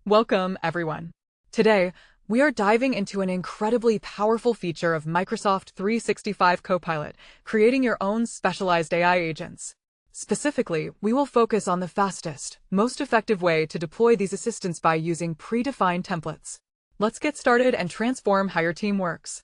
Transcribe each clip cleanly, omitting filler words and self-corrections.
Welcome, everyone. Today, we are diving into an incredibly powerful feature of Microsoft 365 Copilot, creating your own specialized AI agents. Specifically, we will focus on the fastest, most effective way to deploy these assistants by using predefined templates. Let's get started and transform how your team works.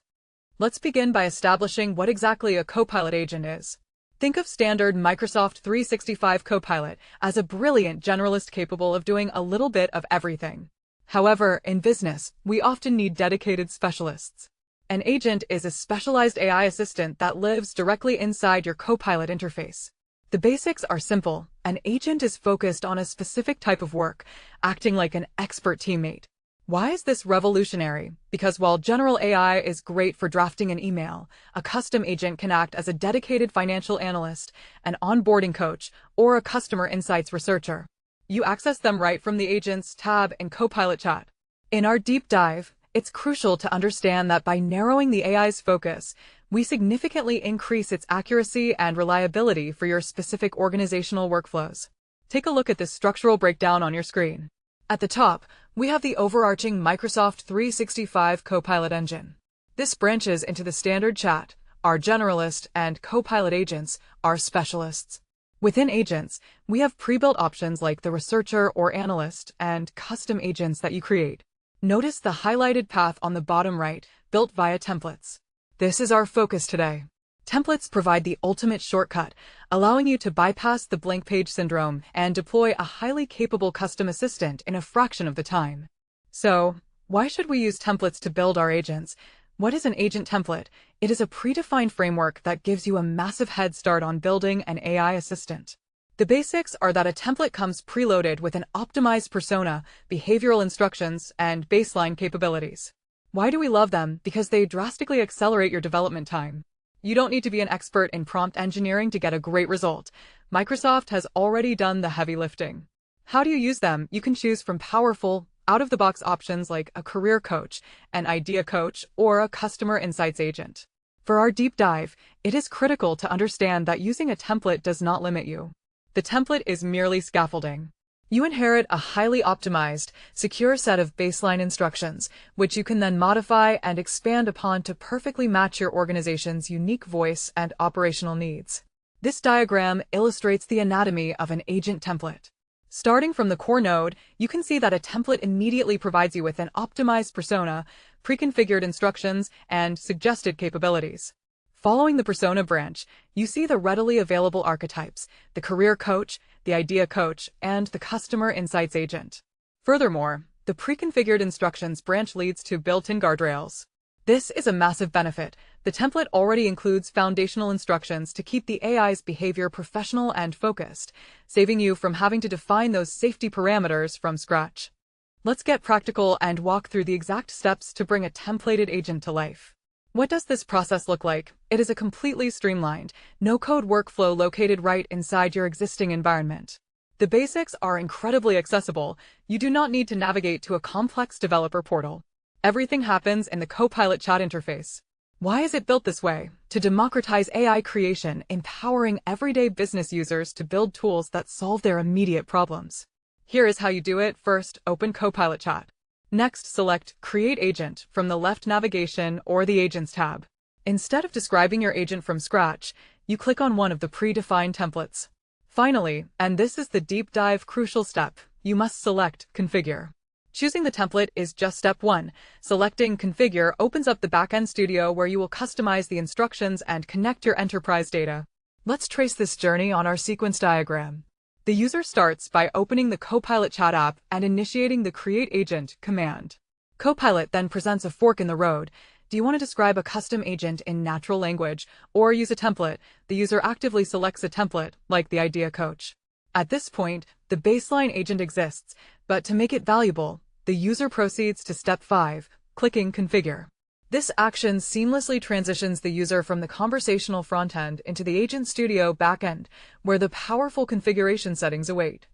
Let's begin by establishing what exactly a Copilot agent is. Think of standard Microsoft 365 Copilot as a brilliant generalist capable of doing a little bit of everything. However, in business, we often need dedicated specialists. An agent is a specialized AI assistant that lives directly inside your Copilot interface. The basics are simple. An agent is focused on a specific type of work, acting like an expert teammate. Why is this revolutionary? Because while general AI is great for drafting an email, a custom agent can act as a dedicated financial analyst, an onboarding coach, or a customer insights researcher. You access them right from the Agents tab in Copilot Chat. In our deep dive, it's crucial to understand that by narrowing the AI's focus, we significantly increase its accuracy and reliability for your specific organizational workflows. Take a look at this structural breakdown on your screen. At the top, we have the overarching Microsoft 365 Copilot engine. This branches into the standard chat, our generalist, and Copilot agents, our specialists. Within agents, we have pre-built options like the researcher or analyst and custom agents that you create. Notice the highlighted path on the bottom right, built via templates. This is our focus today. Templates provide the ultimate shortcut, allowing you to bypass the blank page syndrome and deploy a highly capable custom assistant in a fraction of the time. So, why should we use templates to build our agents? What is an agent template? It is a predefined framework that gives you a massive head start on building an AI assistant. The basics are that a template comes preloaded with an optimized persona, behavioral instructions, and baseline capabilities. Why do we love them? Because they drastically accelerate your development time. You don't need to be an expert in prompt engineering to get a great result. Microsoft has already done the heavy lifting. How do you use them? You can choose from powerful, out-of-the-box options like a career coach, an idea coach, or a customer insights agent. For our deep dive, it is critical to understand that using a template does not limit you. The template is merely scaffolding. You inherit a highly optimized, secure set of baseline instructions, which you can then modify and expand upon to perfectly match your organization's unique voice and operational needs. This diagram illustrates the anatomy of an agent template. Starting from the core node, you can see that a template immediately provides you with an optimized persona, pre-configured instructions, and suggested capabilities. Following the persona branch, you see the readily available archetypes, the career coach, the idea coach, and the customer insights agent. Furthermore, the pre-configured instructions branch leads to built-in guardrails. This is a massive benefit. The template already includes foundational instructions to keep the AI's behavior professional and focused, saving you from having to define those safety parameters from scratch. Let's get practical and walk through the exact steps to bring a templated agent to life. What does this process look like? It is a completely streamlined, no-code workflow located right inside your existing environment. The basics are incredibly accessible. You do not need to navigate to a complex developer portal. Everything happens in the Copilot chat interface. Why is it built this way? To democratize AI creation, empowering everyday business users to build tools that solve their immediate problems. Here is how you do it. First, open Copilot chat. Next, select Create Agent from the left navigation or the Agents tab. Instead of describing your agent from scratch, you click on one of the predefined templates. Finally, and this is the deep dive crucial step, you must select Configure. Choosing the template is just step one. Selecting Configure opens up the backend studio where you will customize the instructions and connect your enterprise data. Let's trace this journey on our sequence diagram. The user starts by opening the Copilot chat app and initiating the Create Agent command. Copilot then presents a fork in the road. Do you want to describe a custom agent in natural language or use a template? The user actively selects a template, like the idea coach. At this point, the baseline agent exists, but to make it valuable, the user proceeds to step 5, clicking Configure. This action seamlessly transitions the user from the conversational frontend into the Agent Studio backend, where the powerful configuration settings await.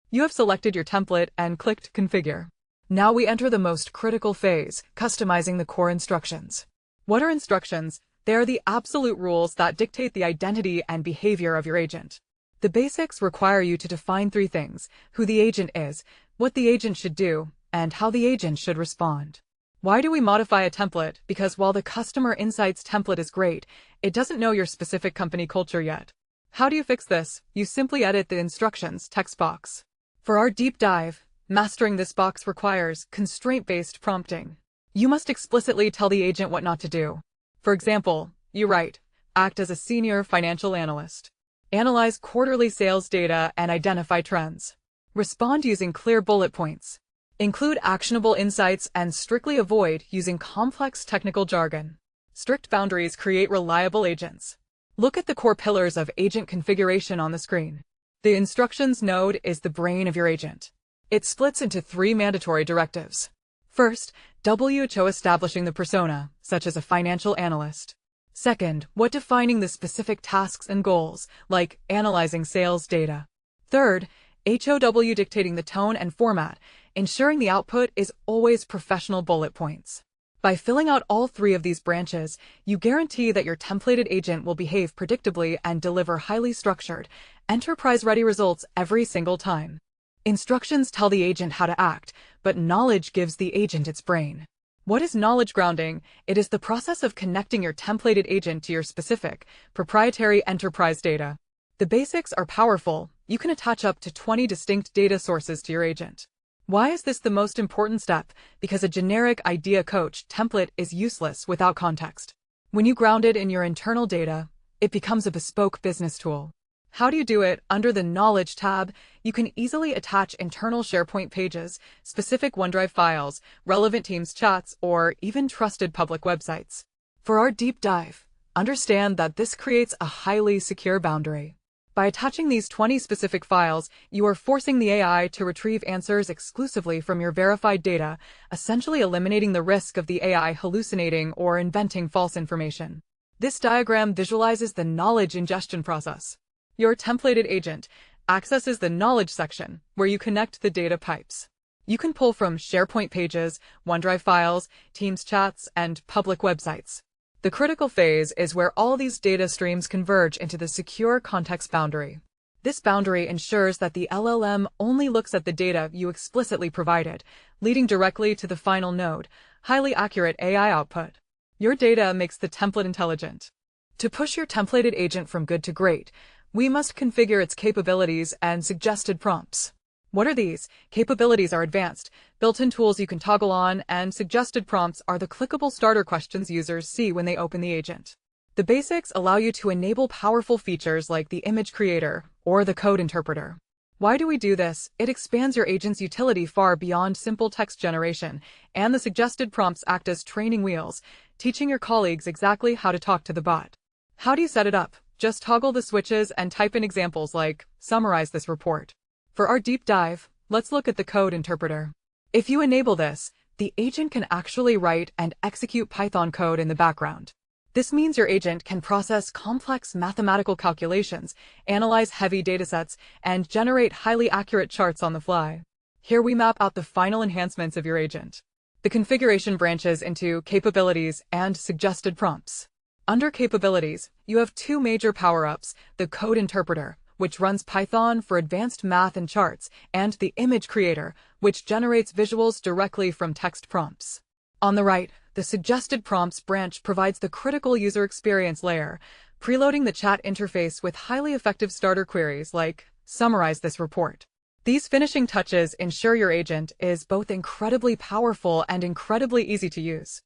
You have selected your template and clicked Configure. Now we enter the most critical phase, customizing the core instructions. What are instructions? They are the absolute rules that dictate the identity and behavior of your agent. The basics require you to define 3 things: who the agent is, what the agent should do, and how the agent should respond. Why do we modify a template? Because while the customer insights template is great, it doesn't know your specific company culture yet. How do you fix this? You simply edit the instructions text box. For our deep dive, mastering this box requires constraint-based prompting. You must explicitly tell the agent what not to do. For example, you write, act as a senior financial analyst. Analyze quarterly sales data and identify trends. Respond using clear bullet points. Include actionable insights and strictly avoid using complex technical jargon. Strict boundaries create reliable agents. Look at the core pillars of agent configuration on the screen. The instructions node is the brain of your agent. It splits into 3 mandatory directives. First, WHO establishing the persona, such as a financial analyst. Second, what defining the specific tasks and goals, like analyzing sales data. Third, HOW dictating the tone and format, ensuring the output is always professional bullet points. By filling out all 3 of these branches, you guarantee that your templated agent will behave predictably and deliver highly structured, enterprise-ready results every single time. Instructions tell the agent how to act, but knowledge gives the agent its brain. What is knowledge grounding? It is the process of connecting your templated agent to your specific, proprietary enterprise data. The basics are powerful. You can attach up to 20 distinct data sources to your agent. Why is this the most important step? Because a generic idea coach template is useless without context. When you ground it in your internal data, it becomes a bespoke business tool. How do you do it? Under the Knowledge tab, you can easily attach internal SharePoint pages, specific OneDrive files, relevant Teams chats, or even trusted public websites. For our deep dive, understand that this creates a highly secure boundary. By attaching these 20 specific files, you are forcing the AI to retrieve answers exclusively from your verified data, essentially eliminating the risk of the AI hallucinating or inventing false information. This diagram visualizes the knowledge ingestion process. Your templated agent accesses the knowledge section, where you connect the data pipes. You can pull from SharePoint pages, OneDrive files, Teams chats, and public websites. The critical phase is where all these data streams converge into the secure context boundary. This boundary ensures that the LLM only looks at the data you explicitly provided, leading directly to the final node, highly accurate AI output. Your data makes the template intelligent. To push your templated agent from good to great, we must configure its capabilities and suggested prompts. What are these? Capabilities are advanced, built-in tools you can toggle on, and suggested prompts are the clickable starter questions users see when they open the agent. The basics allow you to enable powerful features like the image creator or the code interpreter. Why do we do this? It expands your agent's utility far beyond simple text generation, and the suggested prompts act as training wheels, teaching your colleagues exactly how to talk to the bot. How do you set it up? Just toggle the switches and type in examples like, summarize this report. For our deep dive, let's look at the code interpreter. If you enable this, the agent can actually write and execute Python code in the background. This means your agent can process complex mathematical calculations, analyze heavy datasets, and generate highly accurate charts on the fly. Here we map out the final enhancements of your agent. The configuration branches into capabilities and suggested prompts. Under capabilities, you have 2 major power-ups, the code interpreter, which runs Python for advanced math and charts, and the image creator, which generates visuals directly from text prompts. On the right, the suggested prompts branch provides the critical user experience layer, preloading the chat interface with highly effective starter queries like, summarize this report. These finishing touches ensure your agent is both incredibly powerful and incredibly easy to use.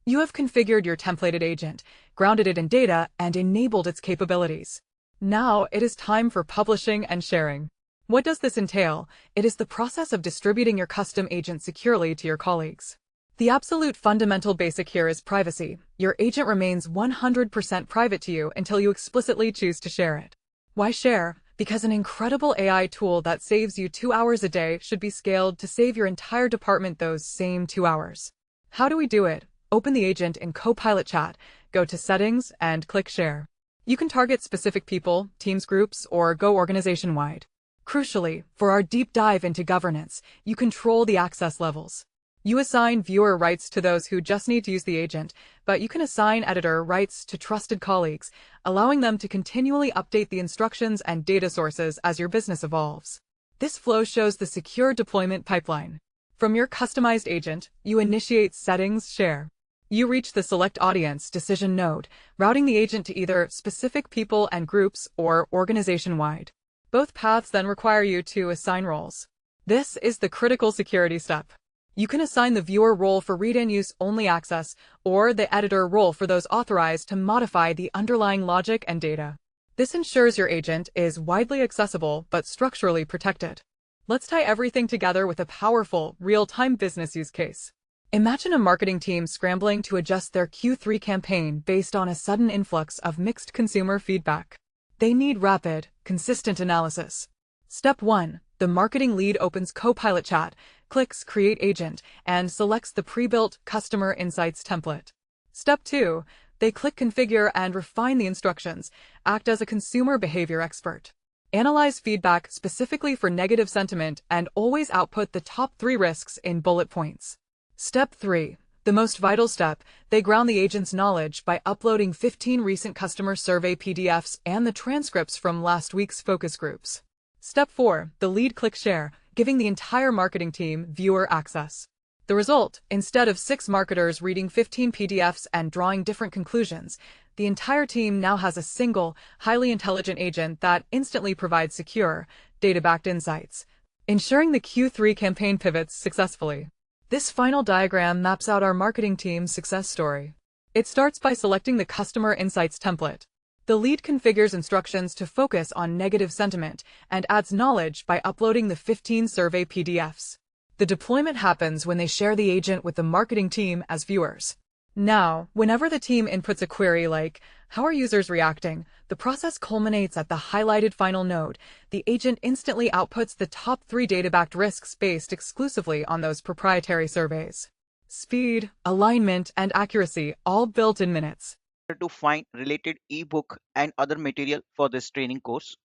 You have configured your templated agent, grounded it in data, and enabled its capabilities. Now it is time for publishing and sharing. What does this entail? It is the process of distributing your custom agent securely to your colleagues. The absolute fundamental basic here is privacy. Your agent remains 100% private to you until you explicitly choose to share it. Why share? Because an incredible AI tool that saves you 2 hours a day should be scaled to save your entire department those same 2 hours. How do we do it? Open the agent in Copilot Chat, go to Settings, and click Share. You can target specific people, Teams groups, or go organization-wide. Crucially, for our deep dive into governance, you control the access levels. You assign viewer rights to those who just need to use the agent, but you can assign editor rights to trusted colleagues, allowing them to continually update the instructions and data sources as your business evolves. This flow shows the secure deployment pipeline. From your customized agent, you initiate Settings Share. You reach the Select Audience decision node, routing the agent to either specific people and groups or organization-wide. Both paths then require you to assign roles. This is the critical security step. You can assign the viewer role for read and use only access, or the editor role for those authorized to modify the underlying logic and data. This ensures your agent is widely accessible but structurally protected. Let's tie everything together with a powerful, real-time business use case. Imagine a marketing team scrambling to adjust their Q3 campaign based on a sudden influx of mixed consumer feedback. They need rapid, consistent analysis. Step 1. The marketing lead opens Copilot Chat, clicks Create Agent, and selects the pre-built Customer Insights template. Step 2. They click Configure and refine the instructions, act as a consumer behavior expert. Analyze feedback specifically for negative sentiment and always output the top 3 risks in bullet points. Step 3. The most vital step, they ground the agent's knowledge by uploading 15 recent customer survey PDFs and the transcripts from last week's focus groups. Step 4. The lead click share, giving the entire marketing team viewer access. The result, instead of 6 marketers reading 15 PDFs and drawing different conclusions, the entire team now has a single, highly intelligent agent that instantly provides secure, data-backed insights, ensuring the Q3 campaign pivots successfully. This final diagram maps out our marketing team's success story. It starts by selecting the Customer Insights template. The lead configures instructions to focus on negative sentiment and adds knowledge by uploading the 15 survey PDFs. The deployment happens when they share the agent with the marketing team as viewers. Now, whenever the team inputs a query like, "How are users reacting?" the process culminates at the highlighted final node. The agent instantly outputs the top 3 data-backed risks based exclusively on those proprietary surveys. Speed, alignment, and accuracy all built in minutes. To find related ebook and other material for this training course,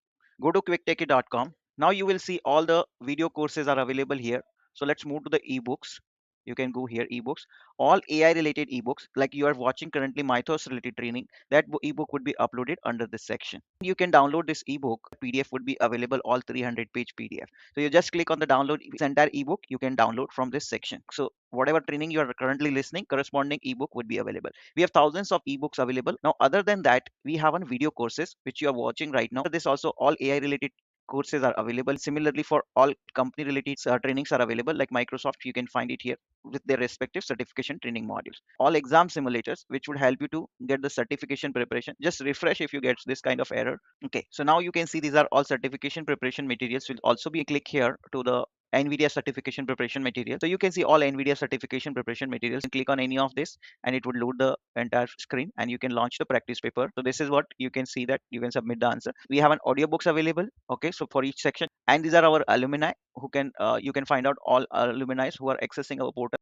go to quicktechie.com. Now you will see all the video courses are available here. So let's move to the ebooks. You can go here, ebooks, all AI related ebooks like you are watching currently Mythos related training. That ebook would be uploaded under this section. You can download this ebook. PDF would be available, all 300-page PDF. So you just click on the download this entire ebook. You can download from this section. So whatever training you are currently listening, corresponding ebook would be available. We have thousands of ebooks available. Now, other than that, we have on video courses which you are watching right now. This also all AI related courses are available. Similarly, for all company related trainings are available like Microsoft. You can find it here with their respective certification training modules. All exam simulators which would help you to get the certification preparation. Just refresh if you get this kind of error. Okay, so now you can see these are all certification preparation materials. Will also be click here to the NVIDIA certification preparation material. So you can see all NVIDIA certification preparation materials. Click on any of this and it would load the entire screen and you can launch the practice paper. So this is what you can see, that you can submit the answer. We have an audiobooks available. Okay, so for each section, and these are our alumni who can you can find out all alumni who are accessing our portal.